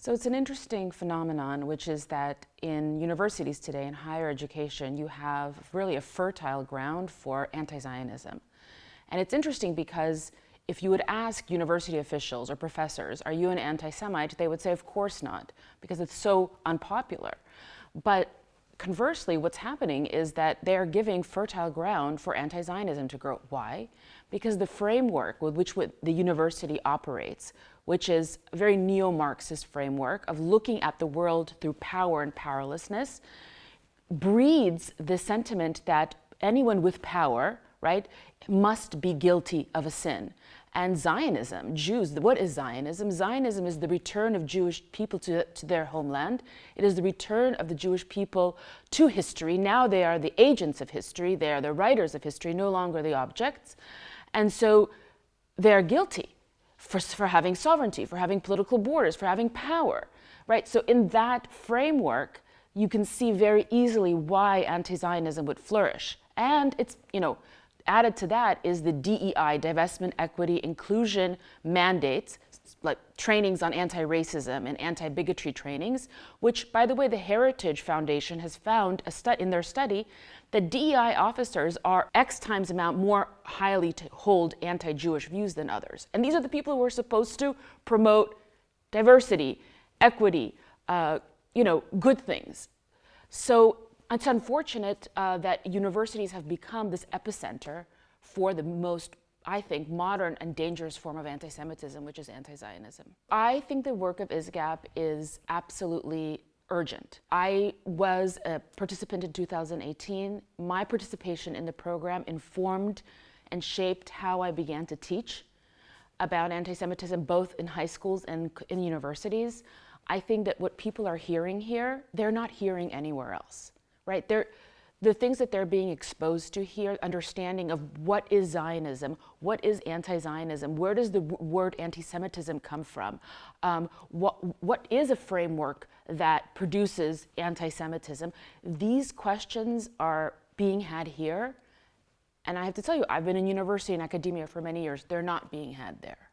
So it's an interesting phenomenon, which is that in universities today, in higher education, you have really a fertile ground for anti-Zionism. And it's interesting because if you would ask university officials or professors, are you an anti-Semite? They would say, of course not, because it's so unpopular. But conversely, what's happening is that they're giving fertile ground for anti-Zionism to grow. Why? Because the framework with which the university operates, which is a very neo-Marxist framework of looking at the world through power and powerlessness, breeds the sentiment that anyone with power, right, must be guilty of a sin. And Zionism, Jews, what is Zionism? Zionism is the return of Jewish people to their homeland. It is the return of the Jewish people to history. Now they are the agents of history. They are the writers of history, no longer the objects. And so they are guilty for having sovereignty, for having political borders, for having power, right? So in that framework, you can see very easily why anti-Zionism would flourish. And it's, added to that is the DEI, divestment, equity, inclusion mandates, like trainings on anti-racism and anti-bigotry trainings, which, by the way, the Heritage Foundation has found in their study that DEI officers are X times amount more highly to hold anti-Jewish views than others. And these are the people who are supposed to promote diversity, equity, good things. So it's unfortunate that universities have become this epicenter for the most, I think, modern and dangerous form of anti-Semitism, which is anti-Zionism. I think the work of ISGAP is absolutely urgent. I was a participant in 2018. My participation in the program informed and shaped how I began to teach about anti-Semitism, both in high schools and in universities. I think that what people are hearing here, they're not hearing anywhere else. Right? The things that they're being exposed to here, understanding of what is Zionism, what is anti-Zionism, where does the word anti-Semitism come from, what is a framework that produces anti-Semitism, these questions are being had here. And I have to tell you, I've been in university and academia for many years. They're not being had there.